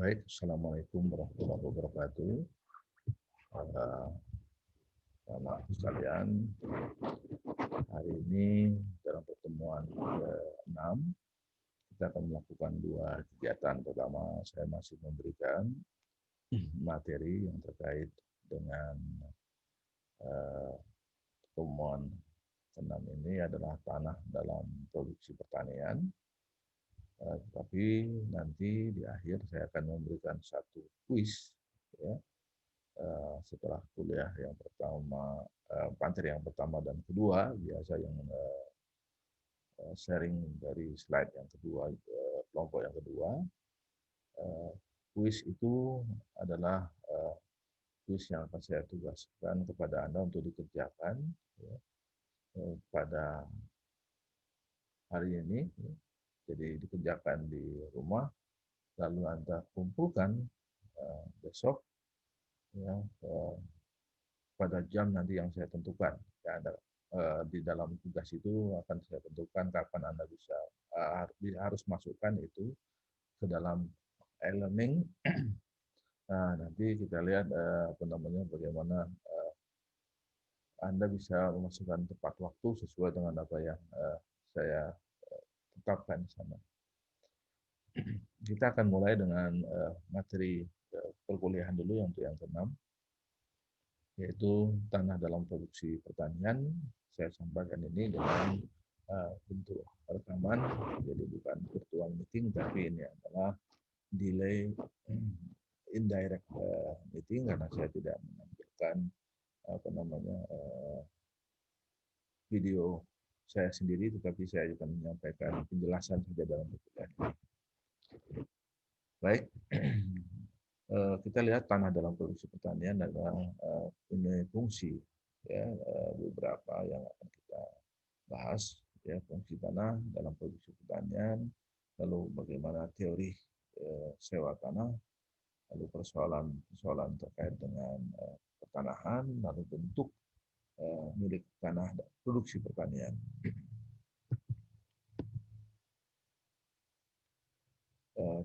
Baik, Assalamualaikum warahmatullahi wabarakatuh. Para anak sekalian, hari ini dalam pertemuan ke-6, kita akan melakukan dua kegiatan. Pertama, saya masih memberikan materi yang terkait dengan pertemuan ke-6 ini adalah tanah dalam produksi pertanian. Tapi nanti di akhir saya akan memberikan satu kuis, ya, setelah kuliah yang pertama, materi yang pertama dan kedua, biasa yang sharing dari slide yang kedua, kelompok yang kedua. Kuis itu adalah kuis yang akan saya tugaskan kepada Anda untuk dikerjakan, ya, pada hari ini. Jadi dikerjakan di rumah, lalu Anda kumpulkan besok, ya, pada jam nanti yang saya tentukan. Ya, di dalam tugas itu akan saya tentukan kapan Anda bisa harus masukkan itu ke dalam e-learning. Nah, nanti kita lihat bagaimana Anda bisa memasukkan tepat waktu sesuai dengan apa yang saya tetapkan di sana. Kita akan mulai dengan materi perkuliahan dulu yang untuk yang ke-6, yaitu tanah dalam produksi pertanian. Saya sampaikan ini dengan bentuk rekaman, jadi bukan virtual meeting, tapi ini adalah delay indirect meeting karena saya tidak menampilkan video saya sendiri, tetapi saya akan menyampaikan penjelasan saja dalam perkuliahan. Baik, kita lihat tanah dalam produksi pertanian adalah punya fungsi, ya, beberapa yang akan kita bahas, ya, fungsi tanah dalam produksi pertanian, lalu bagaimana teori sewa tanah, lalu persoalan terkait dengan pertanahan, lalu bentuk milik tanah produksi pertanian.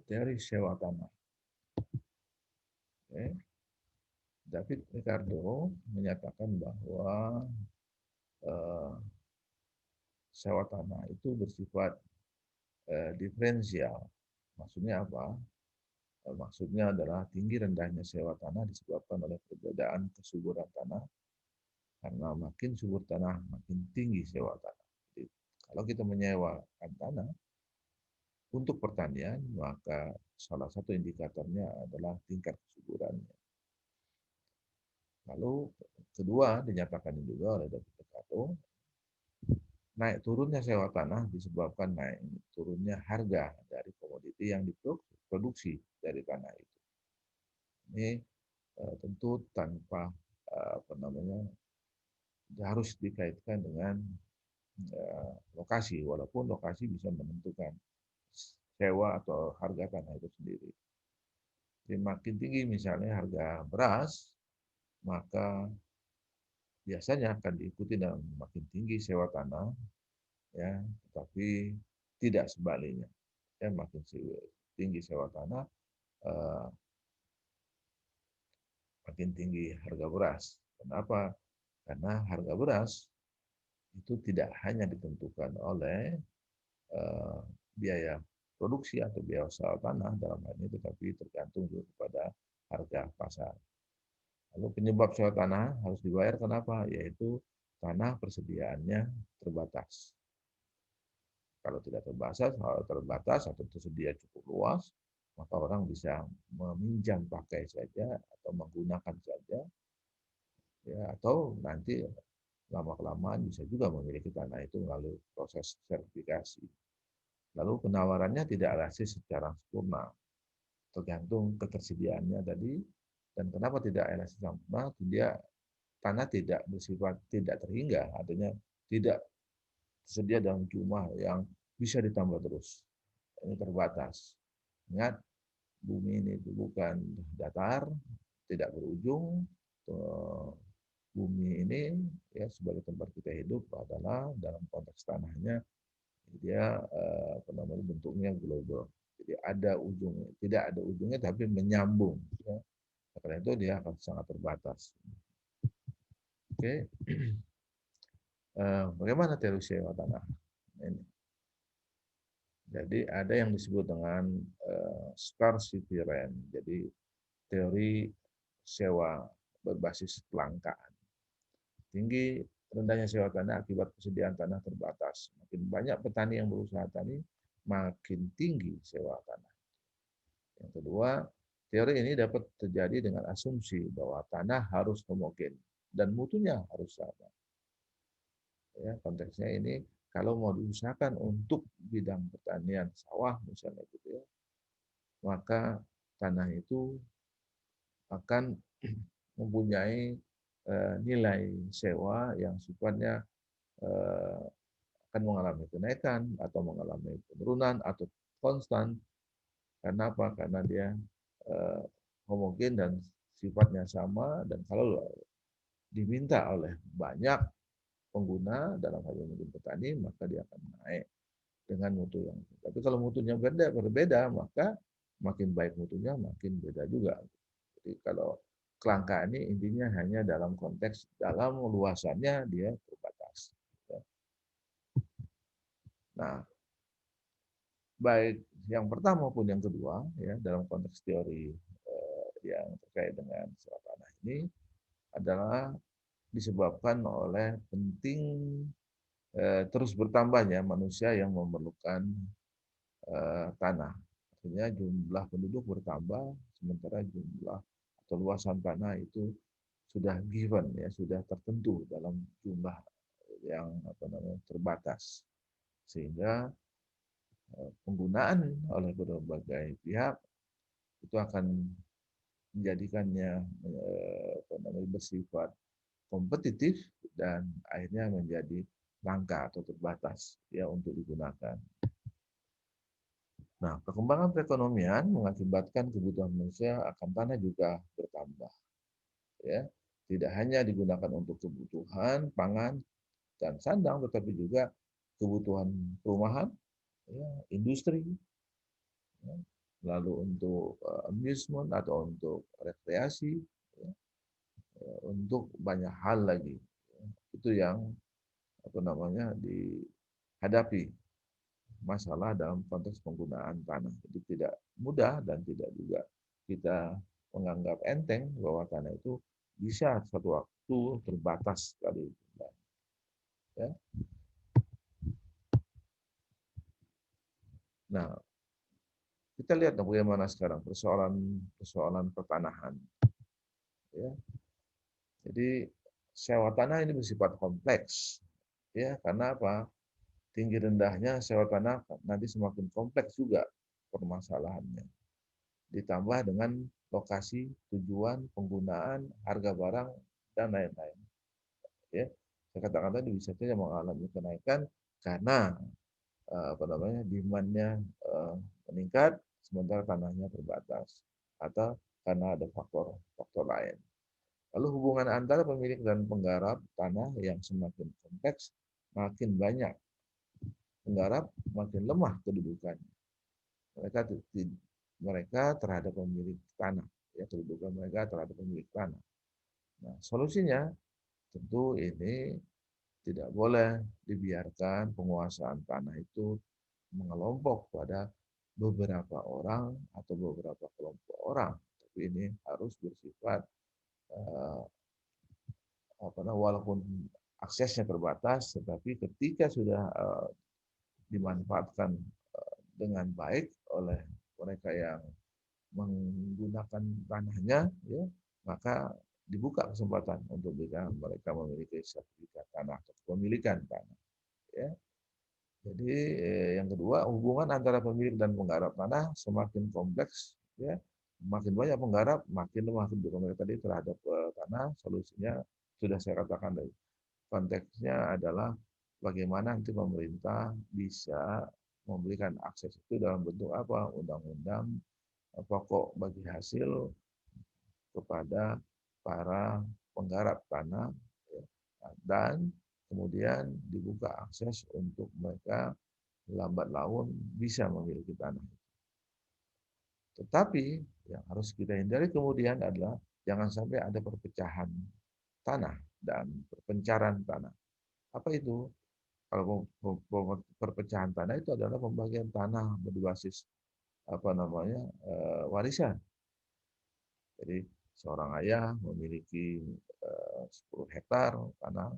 Teori sewa tanah. Okay. David Ricardo menyatakan bahwa sewa tanah itu bersifat diferensial. Maksudnya apa? Maksudnya adalah tinggi rendahnya sewa tanah disebabkan oleh perbedaan kesuburan tanah. Karena makin subur tanah, makin tinggi sewa tanah. Jadi, kalau kita menyewakan tanah untuk pertanian, maka salah satu indikatornya adalah tingkat kesuburannya. Lalu kedua dinyatakan juga oleh David Ricardo, naik turunnya sewa tanah disebabkan naik turunnya harga dari komoditi yang diproduksi dari tanah itu. Ini tentu tanpa harus dikaitkan dengan lokasi, walaupun lokasi bisa menentukan sewa atau harga tanah itu sendiri. Jadi makin tinggi misalnya harga beras, maka biasanya akan diikuti dengan makin tinggi sewa tanah, ya, tetapi tidak sebaliknya. Ya, makin tinggi sewa tanah, makin tinggi harga beras. Kenapa? Karena harga beras itu tidak hanya ditentukan oleh biaya produksi atau biaya usaha tanah dalam hal ini, tetapi tergantung juga kepada harga pasar. Lalu penyebab sewa tanah harus dibayar kenapa? Yaitu tanah persediaannya terbatas. Kalau tidak terbatas atau tersedia cukup luas, maka orang bisa meminjam pakai saja atau menggunakan saja, ya, atau nanti lama-kelamaan bisa juga memiliki tanah itu melalui proses sertifikasi. Lalu penawarannya tidak realistis secara sempurna, tergantung ketersediaannya tadi. Dan kenapa tidak realistis sempurna? Tanah tidak bersifat tidak terhingga, artinya tidak tersedia dalam jumlah yang bisa ditambah terus. Ini terbatas. Ingat, bumi ini itu bukan datar, tidak berujung. Bumi ini, ya, sebagai tempat kita hidup adalah dalam konteks tanahnya dia bentuknya global. Jadi ada ujungnya, tidak ada ujungnya tapi menyambung. Ya. Karena itu dia akan sangat terbatas. Oke, bagaimana teori sewa tanah? Ini. Jadi ada yang disebut dengan scarcity rent. Jadi teori sewa berbasis kelangkaan. Tinggi rendahnya sewa tanah akibat persediaan tanah terbatas. Makin banyak petani yang berusaha tani, makin tinggi sewa tanah. Yang kedua, teori ini dapat terjadi dengan asumsi bahwa tanah harus homogen dan mutunya harus sama. Ya, konteksnya ini kalau mau diusahakan untuk bidang pertanian sawah misalnya gitu ya, maka tanah itu akan mempunyai nilai sewa yang sifatnya akan mengalami kenaikan atau mengalami penurunan atau konstan. Karena apa? Karena dia homogen dan sifatnya sama, dan kalau diminta oleh banyak pengguna dalam hal ini mungkin petani, maka dia akan naik dengan mutu yang. Tapi kalau mutunya berbeda, maka makin baik mutunya, makin beda juga. Jadi kalau kelangkaan ini intinya hanya dalam konteks dalam luasannya dia terbatas. Nah, baik yang pertama maupun yang kedua ya dalam konteks teori yang terkait dengan sewa tanah ini adalah disebabkan oleh penting terus bertambahnya manusia yang memerlukan tanah. Artinya jumlah penduduk bertambah sementara jumlah atau luasan tanah itu sudah given ya, sudah tertentu dalam jumlah yang terbatas. Sehingga penggunaan oleh berbagai pihak itu akan menjadikannya bersifat kompetitif dan akhirnya menjadi langka atau terbatas ya untuk digunakan. Nah, perkembangan perekonomian mengakibatkan kebutuhan manusia akan tanah juga bertambah. Ya, tidak hanya digunakan untuk kebutuhan pangan dan sandang, tetapi juga kebutuhan perumahan, ya, industri, ya, lalu untuk amusement atau untuk rekreasi, ya, untuk banyak hal lagi. Itu yang dihadapi masalah dalam konteks penggunaan tanah. Jadi tidak mudah dan tidak juga kita menganggap enteng bahwa tanah itu bisa suatu waktu terbatas sekali. Ya. Nah, kita lihat bagaimana sekarang persoalan pertanahan. Ya. Jadi sewa tanah ini bersifat kompleks, ya karena apa? Tinggi rendahnya sewa tanah nanti semakin kompleks juga permasalahannya. Ditambah dengan lokasi, tujuan, penggunaan, harga barang, dan lain-lain. Ya, saya katakan tadi bisa saja mengalami kenaikan karena demand-nya meningkat, sementara tanahnya terbatas, atau karena ada faktor lain. Lalu hubungan antara pemilik dan penggarap tanah yang semakin kompleks, makin banyak penggarap, makin lemah kedudukannya. Mereka terhadap pemilik tanah, ya kedudukan mereka terhadap pemilik tanah. Nah, solusinya tentu ini tidak boleh dibiarkan penguasaan tanah itu mengelompok pada beberapa orang atau beberapa kelompok orang. Tapi ini harus bersifat walaupun aksesnya terbatas, tetapi ketika sudah dimanfaatkan dengan baik oleh mereka yang menggunakan tanahnya, ya, maka dibuka kesempatan untuk mereka memiliki sertifikat tanah atau kepemilikan tanah. Ya. Jadi yang kedua, hubungan antara pemilik dan penggarap tanah semakin kompleks. Ya. Makin banyak penggarap, makin lemah kedudukan mereka tadi terhadap tanah. Solusinya sudah saya katakan tadi. Konteksnya adalah bagaimana nanti pemerintah bisa memberikan akses itu dalam bentuk apa? Undang-undang pokok bagi hasil kepada para penggarap tanah, ya, dan kemudian dibuka akses untuk mereka lambat laun bisa memiliki tanah. Tetapi yang harus kita hindari kemudian adalah jangan sampai ada perpecahan tanah dan perpencaran tanah. Apa itu? Kalau perpecahan tanah itu adalah pembagian tanah berbasis apa namanya warisan. Jadi seorang ayah memiliki 10 hektar tanah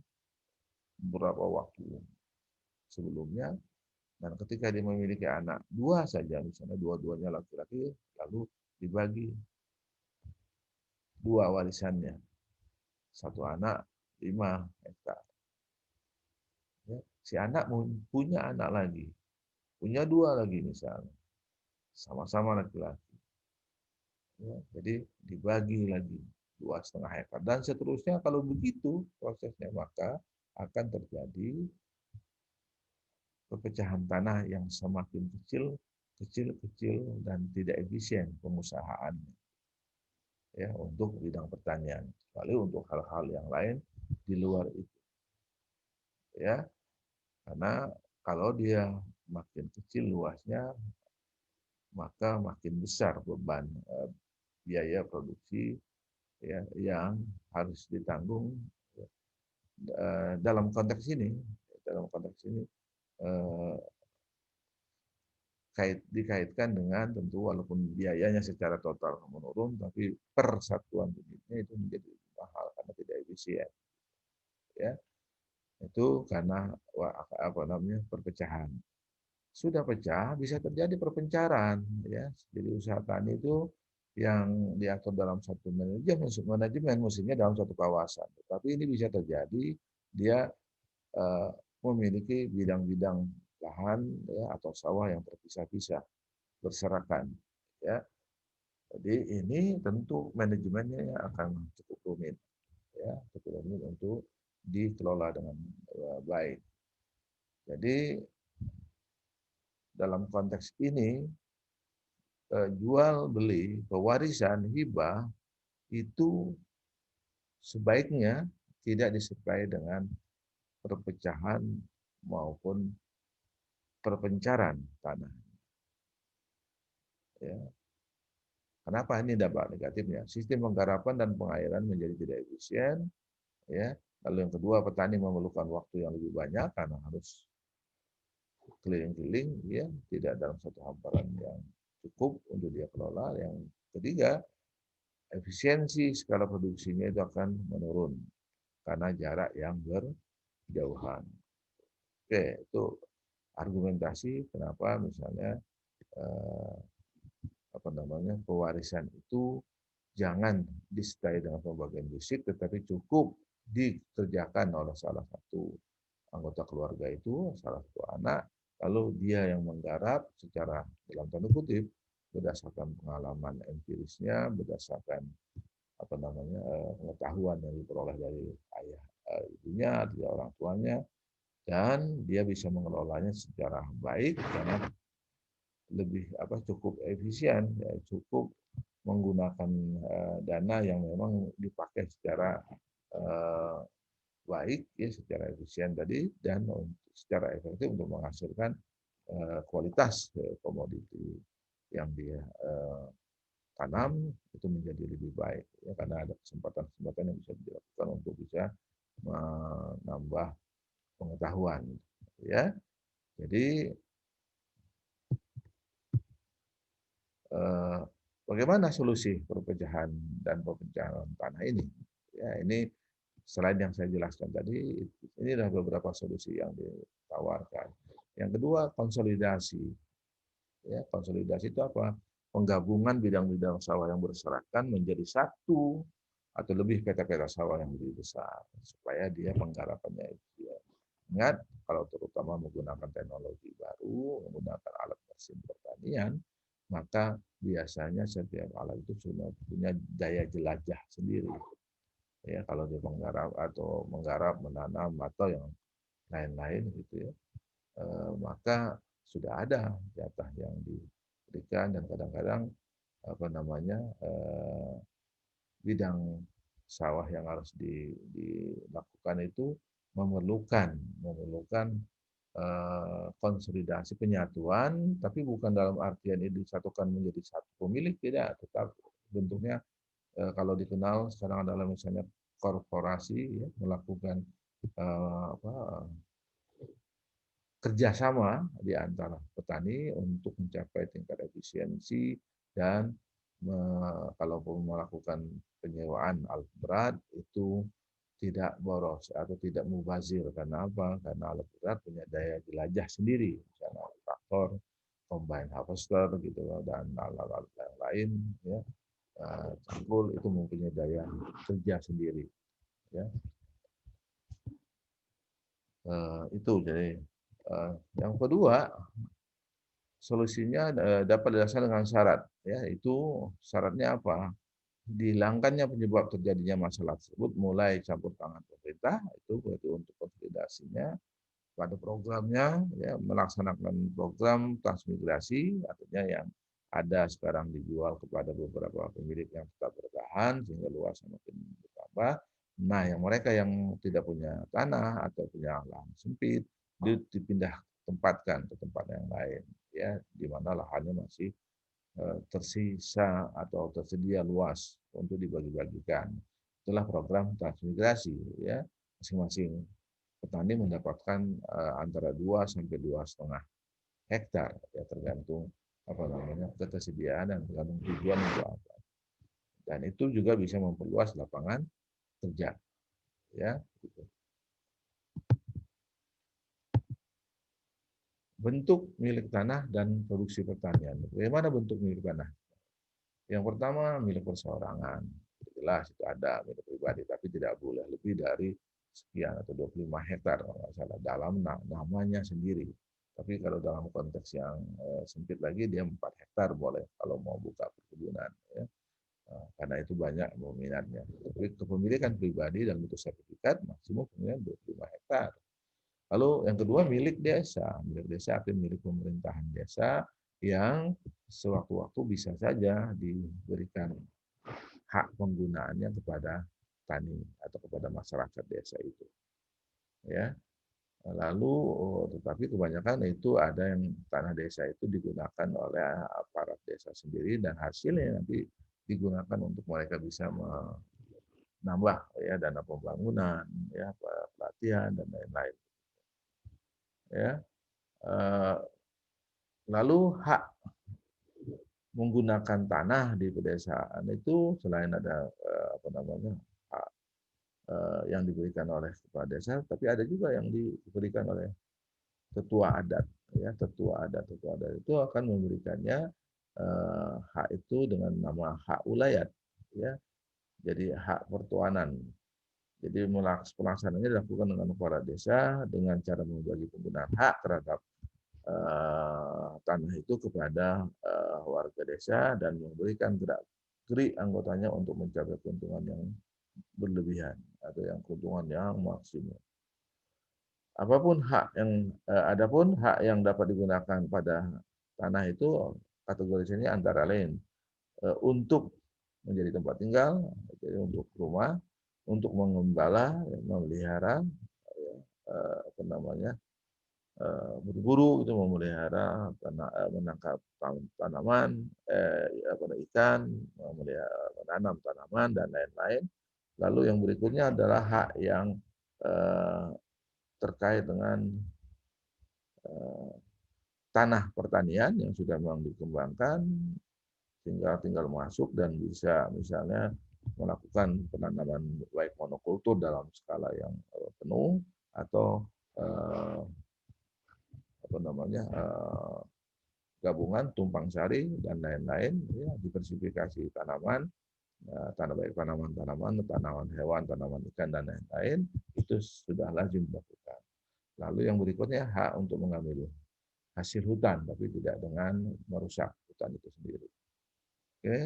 beberapa waktu sebelumnya, dan ketika dia memiliki anak dua saja, misalnya dua-duanya laki-laki, lalu dibagi dua warisannya, satu anak 5 hektar. Ya. Si anak punya anak lagi, punya dua lagi misalnya, sama-sama laki-laki. Ya, jadi dibagi lagi 2,5 hektar dan seterusnya. Kalau begitu prosesnya, maka akan terjadi perpecahan tanah yang semakin kecil, kecil, dan tidak efisien pengusahaannya ya untuk bidang pertanian. Lalu untuk hal-hal yang lain di luar itu ya, karena kalau dia makin kecil luasnya, maka makin besar beban biaya produksi ya yang harus ditanggung dalam konteks ini. Dalam konteks ini eh, dikaitkan dengan tentu walaupun biayanya secara total menurun, tapi per satuan unitnya itu menjadi mahal karena tidak efisien. Ya, itu karena apa namanya perpecahan. Sudah pecah bisa terjadi perpencaran ya. Jadi usaha tani itu yang diatur dalam satu manajemen mestinya dalam satu kawasan. Tapi ini bisa terjadi dia eh, memiliki bidang-bidang lahan ya, atau sawah yang terpisah-pisah berserakan ya. Jadi ini tentu manajemennya akan cukup rumit ya, cukup rumit untuk dikelola dengan baik. Jadi dalam konteks ini jual beli pewarisan hibah itu sebaiknya tidak disertai dengan perpecahan maupun perpencaran tanah. Ya. Kenapa ini dampak negatifnya? Sistem penggarapan dan pengairan menjadi tidak efisien. Ya. Lalu yang kedua, petani memerlukan waktu yang lebih banyak karena harus keliling-keliling, ya, tidak dalam satu hamparan yang cukup untuk dia kelola. Yang ketiga, efisiensi skala produksinya itu akan menurun karena jarak yang berjauhan. Oke, itu argumentasi kenapa misalnya eh, apa namanya pewarisan itu jangan disertai dengan pembagian fisik, tetapi cukup dikerjakan oleh salah satu anggota keluarga itu, salah satu anak, lalu dia yang menggarap secara dalam tanda kutip berdasarkan pengalaman empirisnya, berdasarkan apa namanya pengetahuan yang diperoleh dari ayah ibunya, dari orang tuanya, dan dia bisa mengelolanya secara baik karena lebih cukup efisien, ya, cukup menggunakan dana yang memang dipakai secara eh, baik ya, secara efisien tadi, dan secara efektif untuk menghasilkan kualitas komoditi yang dia tanam itu menjadi lebih baik ya, karena ada kesempatan-kesempatan yang bisa dilakukan untuk bisa menambah pengetahuan ya. Jadi bagaimana solusi perpecahan dan perpecahan tanah ini? Ya, ini selain yang saya jelaskan tadi, ini adalah beberapa solusi yang ditawarkan. Yang kedua, konsolidasi. Ya, konsolidasi itu apa? Penggabungan bidang-bidang sawah yang berserakan menjadi satu atau lebih peta-peta sawah yang lebih besar supaya dia penggarapannya itu. Ingat, kalau terutama menggunakan teknologi baru, menggunakan alat mesin pertanian, maka biasanya setiap alat itu sudah punya daya jelajah sendiri. Ya, kalau dia menggarap atau menggarap, menanam atau yang lain-lain gitu ya, maka sudah ada jatah yang diberikan, dan kadang-kadang apa namanya bidang sawah yang harus dilakukan itu memerlukan konsolidasi penyatuan, tapi bukan dalam artian ini disatukan menjadi satu pemilik, tidak, tetap bentuknya kalau dikenal sekarang adalah misalnya korporasi ya, melakukan apa, kerjasama di antara petani untuk mencapai tingkat efisiensi dan kalau melakukan penyewaan alat berat itu tidak boros atau tidak mubazir. Karena apa? Karena alat berat punya daya jelajah sendiri, misalnya traktor, combine harvester gitu dan alat-alat yang lain ya, cangkul itu mempunyai daya kerja sendiri ya. Itu jadi yang kedua, solusinya dapat dirasakan dengan syarat ya, itu syaratnya apa? Dihilangkannya penyebab terjadinya masalah tersebut mulai campur tangan pemerintah, itu berarti untuk konsolidasinya pada programnya ya, melaksanakan program transmigrasi, artinya yang ada sekarang dijual kepada beberapa pemilik yang tetap bertahan sehingga luasnya makin bertambah. Nah, yang mereka yang tidak punya tanah atau punya lahan sempit dipindah tempatkan ke tempat yang lain ya, di mana lahannya masih tersisa atau tersedia luas untuk dibagi-bagikan. Itulah program transmigrasi ya. Masing-masing petani mendapatkan antara 2 sampai 2,5 hektar ya, tergantung apa namanya ketersediaan dan tergantung tujuan untuk apa. Dan itu juga bisa memperluas lapangan kerja ya. Gitu. Bentuk milik tanah dan produksi pertanian. Bagaimana bentuk milik tanah? Yang pertama milik perseorangan. Jelas itu ada milik pribadi, tapi tidak boleh lebih dari sekian atau 25 hektar kalau nggak salah dalam namanya sendiri. Tapi kalau dalam konteks yang sempit lagi dia 4 hektar boleh kalau mau buka perkebunan ya. Karena itu banyak peminatnya. Tapi kepemilikan pribadi dan bentuk sertifikat maksimum punya 25 hektar. Lalu yang kedua milik desa. Milik desa artinya milik pemerintahan desa yang sewaktu-waktu bisa saja diberikan hak penggunaannya kepada tani atau kepada masyarakat desa itu. Ya. Lalu tetapi kebanyakan itu ada yang tanah desa itu digunakan oleh aparat desa sendiri dan hasilnya nanti digunakan untuk mereka bisa menambah ya dana pembangunan, ya pelatihan dan lain-lain. Ya. Lalu hak menggunakan tanah di pedesaan itu selain ada apa namanya hak yang diberikan oleh kepala desa, tapi ada juga yang diberikan oleh tetua adat. Ya, tetua adat itu akan memberikannya hak itu dengan nama hak ulayat. Ya, jadi hak pertuanan. Jadi pelaksanaannya dilakukan dengan kepala desa dengan cara membagi penggunaan hak terhadap tanah itu kepada warga desa dan memberikan gerak-gerik anggotanya untuk mencapai keuntungan yang berlebihan atau yang keuntungan yang maksimum. Adapun hak yang dapat digunakan pada tanah itu kategorisasinya antara lain untuk menjadi tempat tinggal, jadi untuk rumah, untuk mengembala, memelihara, apa namanya, berburu itu memelihara menangkap tanaman, ikan, menanam tanaman dan lain-lain. Lalu yang berikutnya adalah hak yang terkait dengan tanah pertanian yang sudah memang dikembangkan, tinggal masuk dan bisa misalnya melakukan penanaman baik monokultur dalam skala yang penuh atau apa namanya gabungan tumpang sari dan lain-lain ya, diversifikasi tanaman, tanaman hewan, tanaman ikan dan lain-lain itu sudah lazim dilakukan. Lalu yang berikutnya hak untuk mengambil hasil hutan tapi tidak dengan merusak hutan itu sendiri. Oke.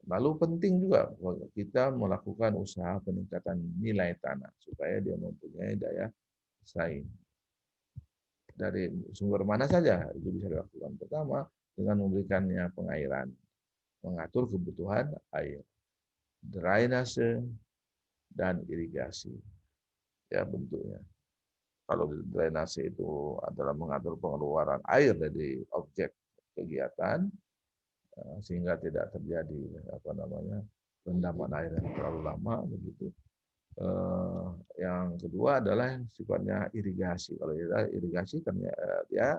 Lalu penting juga kita melakukan usaha peningkatan nilai tanah supaya dia mempunyai daya saing. Dari sumber mana saja itu bisa dilakukan. Pertama, dengan memberikannya pengairan, mengatur kebutuhan air, drainase, dan irigasi. Ya bentuknya. Kalau drainase itu adalah mengatur pengeluaran air dari objek kegiatan sehingga tidak terjadi rendaman air yang terlalu lama begitu. Yang kedua adalah yang sifatnya irigasi. Kalau irigasi kan dia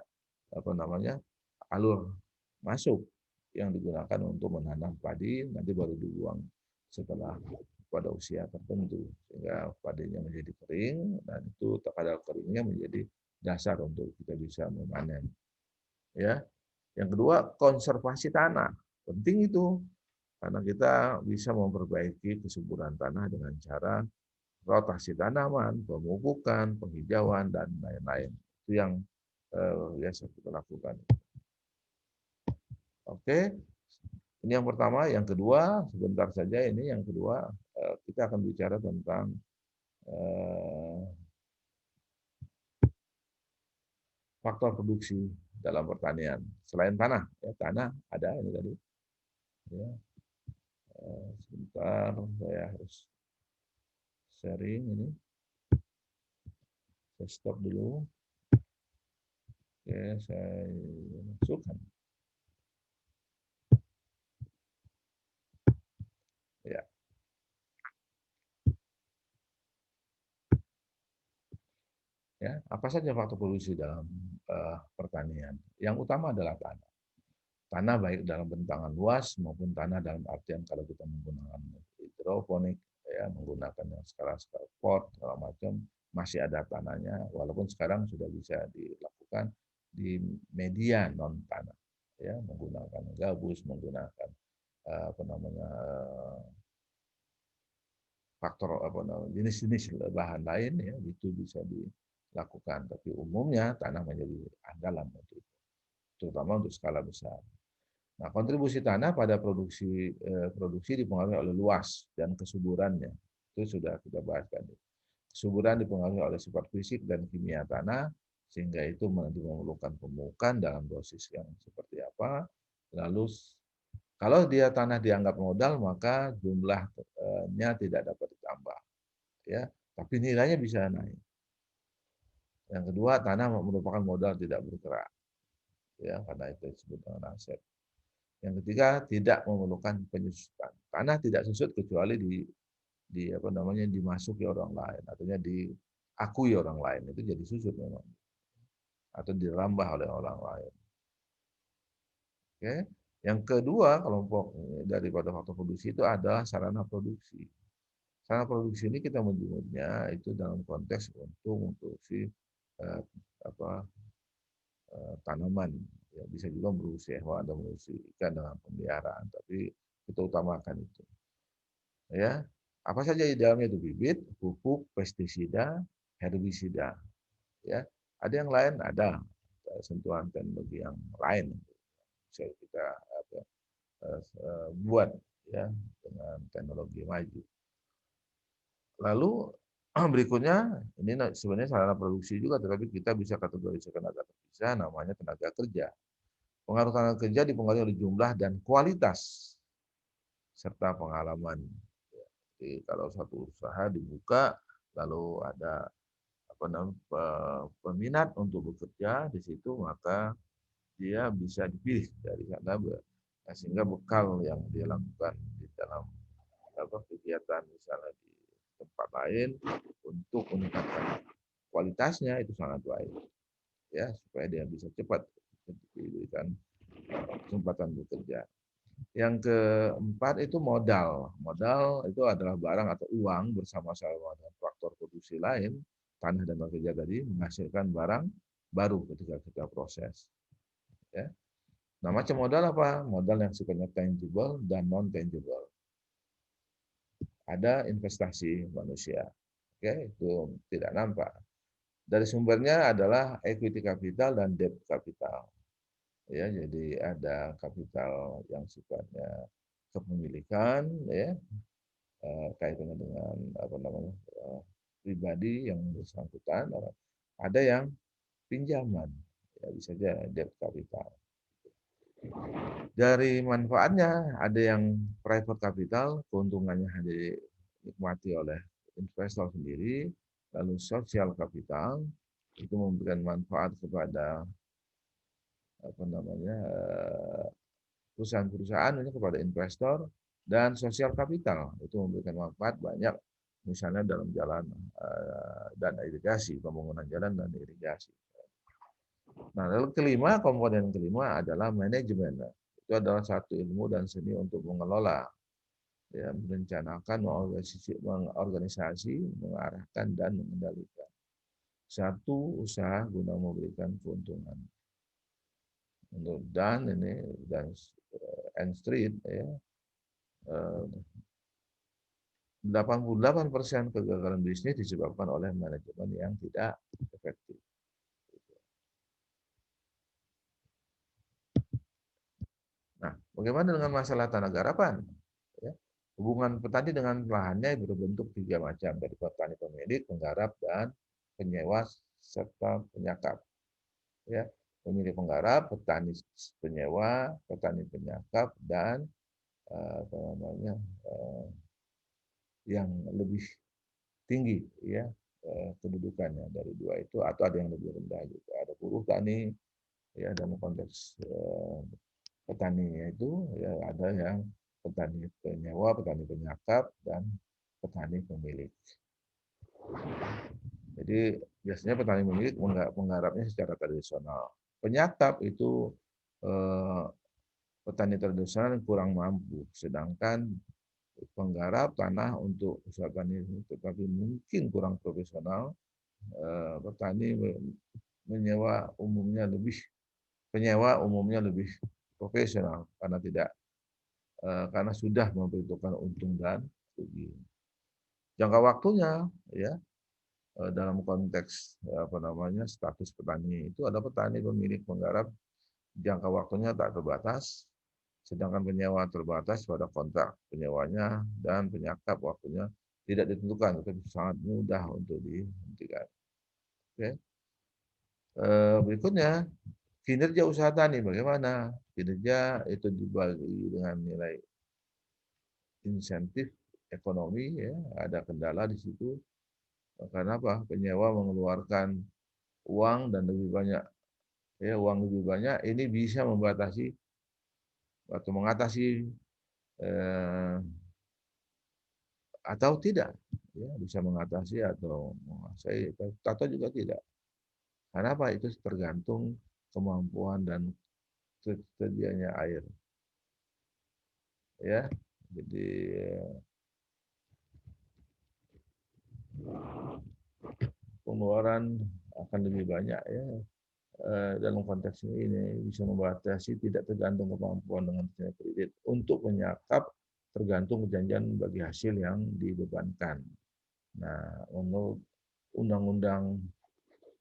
alur masuk yang digunakan untuk menanam padi, nanti baru dibuang setelah pada usia tertentu sehingga padinya menjadi kering dan itu kadar keringnya menjadi dasar untuk kita bisa memanen. Ya, yang kedua konservasi tanah penting itu karena kita bisa memperbaiki kesuburan tanah dengan cara rotasi tanaman, pemupukan, penghijauan dan lain-lain. Itu yang biasa kita lakukan. Oke, ini yang pertama. Yang kedua, sebentar saja ini yang kedua, kita akan bicara tentang faktor produksi dalam pertanian. Selain tanah, ya, tanah ada ini tadi. Ya, sebentar, saya harus sharing ini. Saya stop dulu. Oke, saya masukkan. Ya. Ya, apa saja faktor produksi dalam pertanian? Yang utama adalah tanah. Tanah baik dalam bentangan luas maupun tanah dalam artian kalau kita menggunakan hidroponik, ya, menggunakan yang sekarang pot segala macam masih ada tanahnya, walaupun sekarang sudah bisa dilakukan di media non tanah, ya, menggunakan gabus, menggunakan faktor jenis-jenis bahan lain, ya, itu bisa dilakukan. Tapi umumnya tanah menjadi andalan untuk itu, terutama untuk skala besar. Nah, kontribusi tanah pada produksi dipengaruhi oleh luas dan kesuburannya. Itu sudah kita bahas tadi. Kesuburan dipengaruhi oleh sifat fisik dan kimia tanah, sehingga itu memerlukan pemupukan dalam dosis yang seperti apa. Lalu kalau dia tanah dianggap modal, maka jumlahnya tidak dapat ditambah, ya. Tapi nilainya bisa naik. Yang kedua, tanah merupakan modal tidak bergerak, ya, karena itu disebut dengan aset. Yang ketiga, tidak memerlukan penyusutan. Tanah tidak susut kecuali dimasuki orang lain, artinya diakui orang lain, itu jadi susut memang, atau dirambah oleh orang lain. Oke. Yang kedua, kelompok daripada faktor produksi itu adalah sarana produksi. Sarana produksi ini kita menyebutnya itu dalam konteks untuk memproduksi tanaman. Ya, bisa juga produksi hewan dan produksi ikan dengan pemeliharaan, tapi kita utamakan itu. Ya, apa saja di dalamnya itu bibit, pupuk, pestisida, herbisida. Ya, ada yang lain, ada sentuhan teknologi yang lain bisa kita buat, ya, dengan teknologi maju. Lalu berikutnya ini sebenarnya sarana produksi juga, tetapi kita bisa kategorikan tenaga terpisah, namanya tenaga kerja. Pengaruh tenaga kerja dipengaruhi oleh jumlah dan kualitas serta pengalaman. Jadi kalau satu usaha dibuka, lalu ada peminat untuk bekerja di situ, maka dia bisa dipilih dari sana, sehingga bekal yang dia lakukan di dalam kegiatan misalnya di tempat lain untuk meningkatkan kualitasnya itu sangat baik, ya, supaya dia bisa cepat diberikan kesempatan bekerja. Yang keempat itu modal. Modal itu adalah barang atau uang bersama-sama dengan faktor produksi lain, tanah dan kerja tadi, menghasilkan barang baru ketika kita proses. Ya. Nah, macam modal apa? Modal yang sifatnya tangible dan non-tangible. Ada investasi manusia. Oke, itu tidak nampak. Dari sumbernya adalah equity capital dan debt capital. Ya, jadi ada kapital yang sifatnya kepemilikan, ya, kaitannya dengan pribadi yang bersangkutan. Ada yang pinjaman, ya, bisa saja debt capital. Dari manfaatnya ada yang private capital, keuntungannya hanya dinikmati oleh investor sendiri, lalu sosial kapital itu memberikan manfaat kepada apa namanya perusahaan-perusahaan ini kepada investor, dan sosial kapital itu memberikan manfaat banyak, misalnya dalam jalan dan irigasi, pembangunan jalan dan irigasi. Nah, lalu komponen kelima adalah manajemen. Itu adalah satu ilmu dan seni untuk mengelola, ya, merencanakan, mengorganisasi, mengarahkan, dan mengendalikan satu usaha guna memberikan keuntungan. Untuk dan ini dan and street, ya, 88% kegagalan bisnis disebabkan oleh manajemen yang tidak efektif. Nah, bagaimana dengan masalah tanah garapan? Ya, hubungan petani dengan lahannya berbentuk tiga macam, dari petani pemilik, penggarap, dan penyewa serta penyakap. Ya, pemilik penggarap, petani penyewa, petani penyakap, dan apa namanya yang lebih tinggi, ya, kedudukannya dari dua itu, atau ada yang lebih rendah juga. Ada buruh tani, ya, dalam konteks petaninya itu, ya, ada yang petani penyewa, petani penyakap, dan petani pemilik. Jadi biasanya petani pemilik menggarapnya secara tradisional. Penyakap itu petani tradisional yang kurang mampu, sedangkan penggarap tanah untuk usaha tani tetapi mungkin kurang profesional, petani menyewa umumnya lebih penyewa umumnya lebih profesional karena tidak karena sudah memperhitungkan untung dan rugi. Jangka waktunya, ya, dalam konteks apa namanya status petani itu, ada petani pemilik penggarap jangka waktunya tak terbatas, sedangkan penyewa terbatas pada kontrak penyewanya, dan penyakap waktunya tidak ditentukan, tetapi sangat mudah untuk dihentikan. Oke. Berikutnya, kinerja usaha tani bagaimana? Kinerja itu dibagi dengan nilai insentif ekonomi, ya, ada kendala di situ. Karena apa? Penyewa mengeluarkan uang dan lebih banyak, ya, uang lebih banyak, ini bisa membatasi atau mengatasi atau tidak, ya, bisa mengatasi atau menguasai, atau juga tidak. Karena apa? Itu tergantung kemampuan dan tersedianya air, ya. Jadi pengeluaran akan lebih banyak, ya, dalam konteks ini bisa membatasi, tidak tergantung kemampuan dengan kredit. Untuk menyakap tergantung perjanjian bagi hasil yang dibebankan. Nah, menurut undang-undang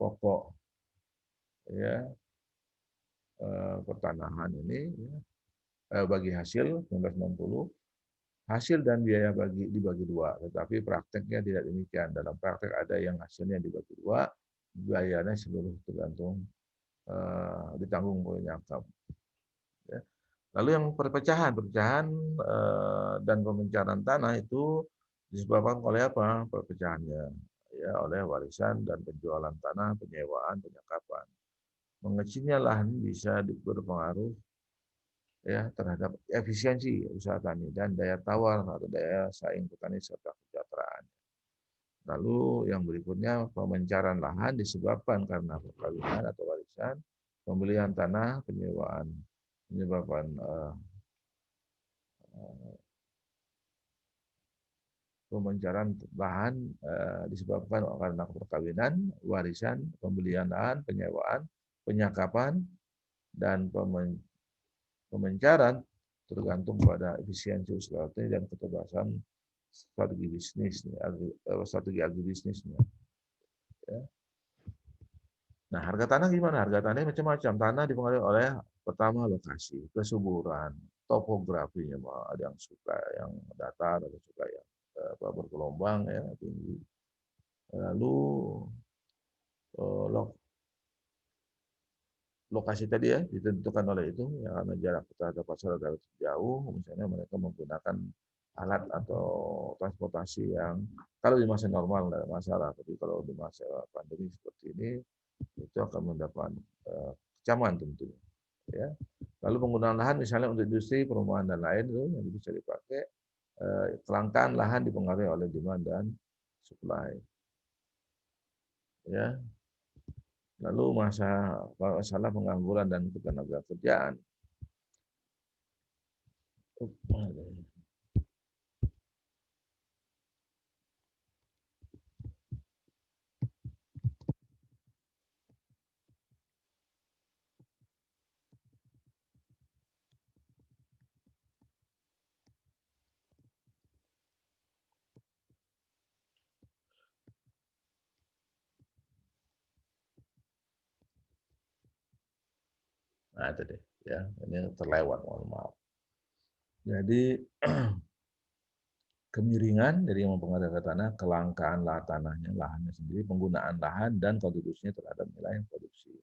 pokok, ya, pertanahan ini, ya, bagi hasil 1960, hasil dan biaya dibagi dua, tetapi prakteknya tidak demikian. Dalam praktek ada yang hasilnya dibagi dua, biayanya seluruh tergantung ditanggung penyakap. Ya. Lalu yang perpecahan dan pemencaran tanah itu disebabkan oleh apa? Perpecahannya, ya, oleh warisan dan penjualan tanah, penyewaan, penyakapan. Mengecilnya lahan bisa berpengaruh, ya, terhadap efisiensi usaha tani dan daya tawar atau daya saing petani serta kesejahteraan. Lalu yang berikutnya, pemencaran lahan disebabkan karena perkawinan atau warisan, pembelian tanah, penyewaan, menyebabkan pemencaran lahan disebabkan karena perkawinan, warisan, pembelian lahan, penyewaan, penyakapan, dan pemencaran tergantung pada efisiensi usaha dan keterbatasan strategi bisnis, strategi agribisnisnya. Ya. Nah, harga tanah gimana? Harga tanah macam-macam. Tanah dipengaruhi oleh, pertama, lokasi, kesuburan, topografinya. Ada yang suka yang datar, ada yang suka yang bergelombang, ya, tinggi. Lalu lokasi tadi, ya, ditentukan oleh itu, ya, karena jarak terhadap pasar agak jauh, misalnya mereka menggunakan alat atau transportasi yang kalau di masa normal tidak ada masalah, tapi kalau di masa pandemi seperti ini itu akan mendapat kecaman tentunya. Ya. Lalu penggunaan lahan misalnya untuk industri, perumahan dan lain itu yang bisa dipakai. Kelangkaan lahan dipengaruhi oleh demand dan supply. Ya. Lalu masalah pengangguran dan ketenagakerjaan. Nah, itu deh, ya. Ini terlewat, mohon maaf. Jadi kemiringan dari yang mempengaruhi harga tanah, kelangkaan tanahnya, lahannya sendiri, penggunaan lahan dan kontribusinya terhadap nilai produksi.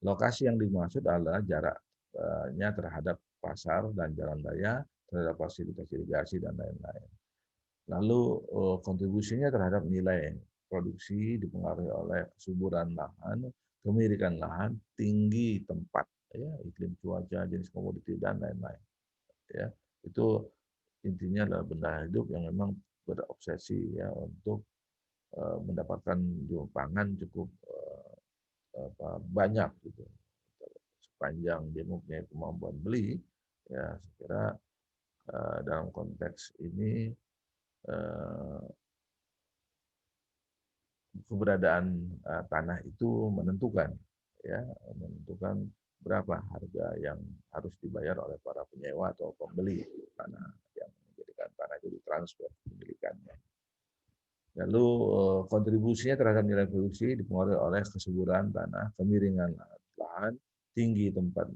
Lokasi yang dimaksud adalah jaraknya terhadap pasar dan jalan raya, terhadap fasilitas irigasi dan lain-lain. Lalu kontribusinya terhadap nilai produksi dipengaruhi oleh kesuburan lahan, kemirikan lahan, tinggi tempat, ya, iklim cuaca, jenis komoditi dan lain-lain. Ya, itu intinya adalah benda hidup yang memang berobsesi ya untuk mendapatkan jumlah pangan cukup banyak gitu. Sepanjang dia mempunyai kemampuan beli, ya saya kira dalam konteks ini eh, keberadaan tanah itu menentukan, ya, menentukan berapa harga yang harus dibayar oleh para penyewa atau pembeli tanah yang menjadikan tanah itu ditransfer kepemilikannya. Lalu kontribusinya terhadap nilai produksi dipengaruhi oleh kesuburan tanah, kemiringan lahan, tinggi tempat,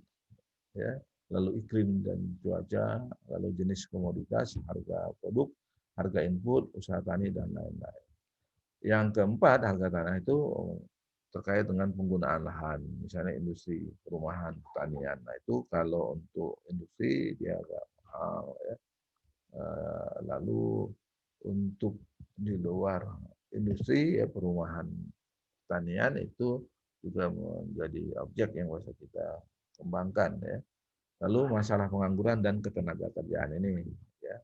ya, lalu iklim dan cuaca, lalu jenis komoditas, harga produk, harga input, usaha tani dan lain-lain. Yang keempat, harga tanah itu terkait dengan penggunaan lahan, misalnya industri, perumahan, pertanian. Nah itu kalau untuk industri dia agak mahal, ya. Lalu untuk di luar industri, ya perumahan, pertanian itu juga menjadi objek yang bisa kita kembangkan, ya. Lalu masalah pengangguran dan ketenagakerjaan ini, ya.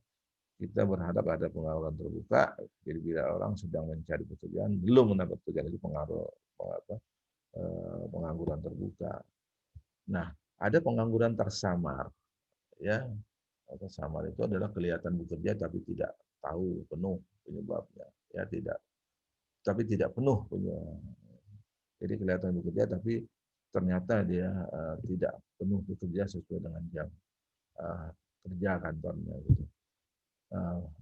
Kita berharap ada pengangguran terbuka, jadi bila orang sedang mencari pekerjaan belum mendapat pekerjaan itu pengangguran terbuka. Nah, ada pengangguran tersamar, ya. Tersamar itu adalah kelihatan bekerja tapi tidak tahu penuh penyebabnya, ya, tidak penuh penyebab. Jadi kelihatan bekerja tapi ternyata dia tidak penuh bekerja sesuai dengan jam uh, kerja kantornya gitu.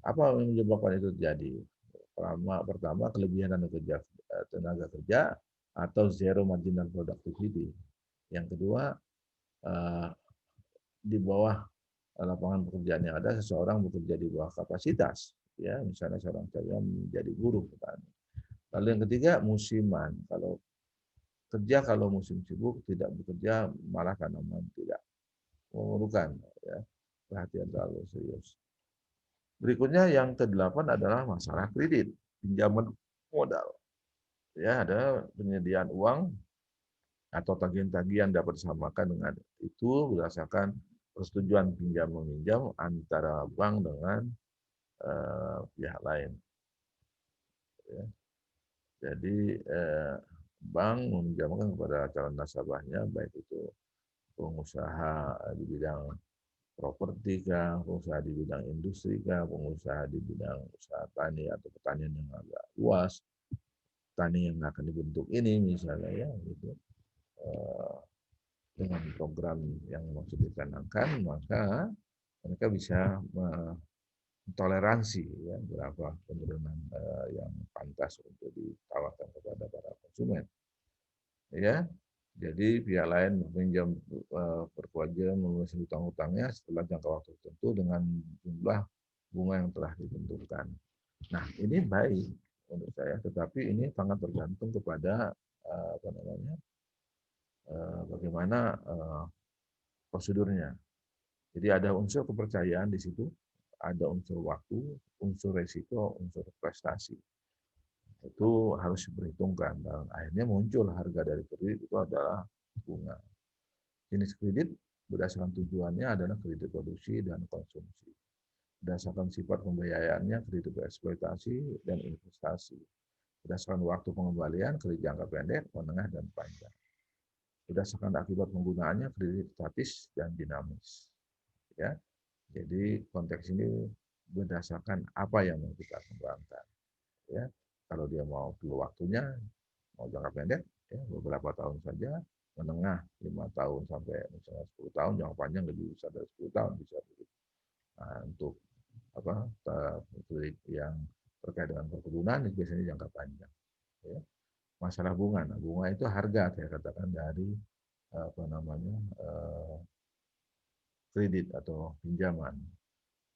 Apa yang menyebabkan itu terjadi? Pertama kelebihan tenaga kerja atau zero marginal productivity. Yang kedua, di bawah lapangan pekerjaan yang ada, seseorang bekerja di bawah kapasitas, ya, misalnya seorang karyawan menjadi buruh petani. Lalu yang ketiga, musiman. Kalau musim sibuk tidak bekerja, malah tanaman tidak memerlukan, ya, perhatian terlalu serius. Berikutnya yang kedelapan adalah masalah kredit, pinjaman modal. Ya, ada penyediaan uang atau tagihan-tagihan dapat disamakan dengan itu berdasarkan persetujuan pinjam meminjam antara bank dengan pihak lain. Ya. Jadi bank meminjamkan kepada calon nasabahnya baik itu pengusaha di bidang properti kah, pengusaha di bidang industri kah, pengusaha di bidang usaha tani atau pertanian yang agak luas, tani yang akan dibentuk ini misalnya, ya gitu. Dengan program yang maksud dicanangkan, maka mereka bisa toleransi, ya, berapa penurunan yang pantas untuk ditawarkan kepada para konsumen, ya. Jadi pihak lain meminjam berkewajiban melunasi hutang-hutangnya setelah jangka waktu tertentu dengan jumlah bunga yang telah ditentukan. Nah, ini baik menurut saya, tetapi ini sangat tergantung kepada apa namanya, bagaimana prosedurnya. Jadi ada unsur kepercayaan di situ ada unsur waktu, unsur resiko, unsur prestasi. Itu harus diperhitungkan. Dan akhirnya muncul harga dari kredit itu adalah bunga. Jenis kredit berdasarkan tujuannya adalah kredit produksi dan konsumsi. Berdasarkan sifat pembiayaannya, kredit bereksploitasi dan investasi. Berdasarkan waktu pengembalian, kredit jangka pendek, menengah, dan panjang. Berdasarkan akibat penggunaannya, kredit statis dan dinamis. Ya, jadi konteks ini berdasarkan apa yang mau kita kembangkan. Ya, kalau dia mau perlu waktunya, mau jangka pendek, ya, beberapa tahun saja, menengah 5 tahun sampai misalnya 10 tahun, jangka panjang lebih besar dari 10 tahun bisa begitu. Nah, untuk apa yang terkait dengan perkebunan itu biasanya jangka panjang. Ya. Masalah bunga, nah, bunga itu harga saya katakan dari apa namanya kredit atau pinjaman,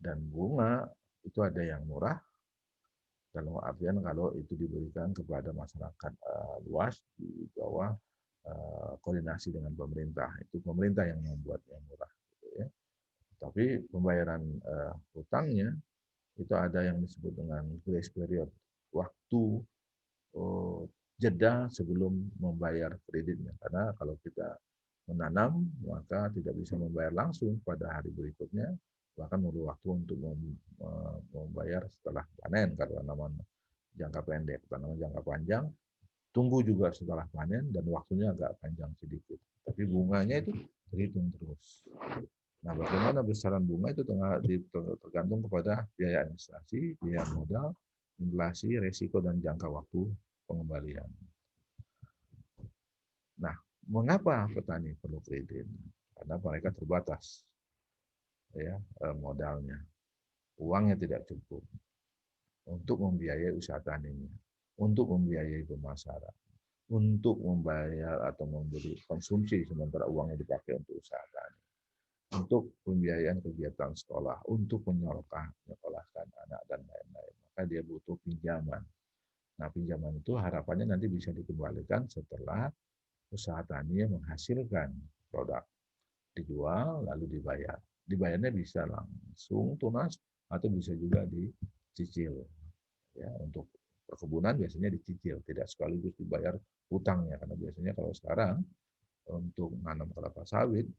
dan bunga itu ada yang murah dalam artian kalau itu diberikan kepada masyarakat luas di bawah koordinasi dengan pemerintah, itu pemerintah yang membuat yang murah, gitu ya. Tapi pembayaran hutangnya itu ada yang disebut dengan grace period, waktu jeda sebelum membayar kreditnya. Karena kalau kita menanam, maka tidak bisa membayar langsung pada hari berikutnya, bahkan perlu waktu untuk membayar setelah panen karena tanaman jangka pendek. Tanaman jangka panjang, tunggu juga setelah panen dan waktunya agak panjang sedikit. Tapi bunganya itu terhitung terus. Nah, bagaimana besaran bunga itu tergantung kepada biaya administrasi, biaya modal, inflasi, resiko, dan jangka waktu pengembalian. Nah, mengapa petani perlu kredit? Karena mereka terbatas ya modalnya, uangnya tidak cukup untuk membiayai usaha taninya, untuk membiayai pemasaran, untuk membayar atau membeli konsumsi sementara uangnya dipakai untuk usaha tani, untuk pembiayaan kegiatan sekolah, untuk menyekolahkan anak dan lain-lain. Maka dia butuh pinjaman. Nah, pinjaman itu harapannya nanti bisa dikembalikan setelah usaha tani menghasilkan produk, dijual lalu dibayar. Dibayarnya bisa langsung tunas atau bisa juga dicicil. Ya, untuk perkebunan biasanya dicicil, tidak sekaligus dibayar hutangnya, karena biasanya kalau sekarang untuk menanam kelapa sawit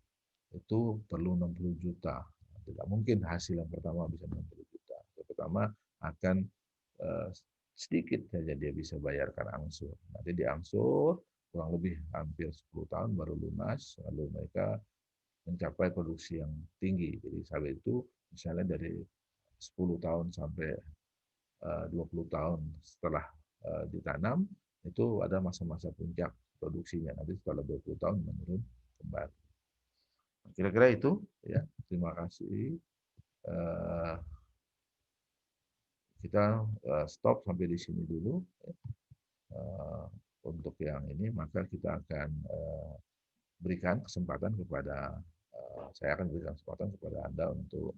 itu perlu 60 juta. Tidak mungkin hasil yang pertama bisa 60 juta. Yang pertama akan sedikit saja dia bisa bayarkan angsur. Nanti diangsur kurang lebih hampir 10 tahun baru lunas, lalu mereka mencapai produksi yang tinggi. Jadi sawit itu misalnya dari 10 tahun sampai 20 tahun setelah ditanam, itu ada masa-masa puncak produksinya. Nanti setelah 20 tahun menurun kembali. Kira-kira itu ya. Terima kasih. Kita stop sampai di sini dulu. Untuk yang ini maka kita akan berikan kesempatan kepada saya akan berikan kesempatan kepada Anda untuk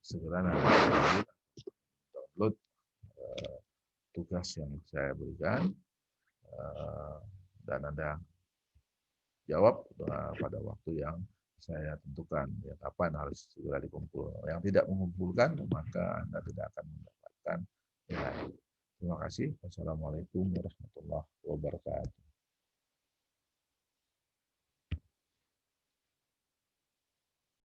segera nanti download tugas yang saya berikan dan Anda jawab pada waktu yang saya tentukan, ya kapan harus segera dikumpul. Yang tidak mengumpulkan maka Anda tidak akan mendapatkan nilai. Terima kasih. Wassalamualaikum warahmatullahi wabarakatuh.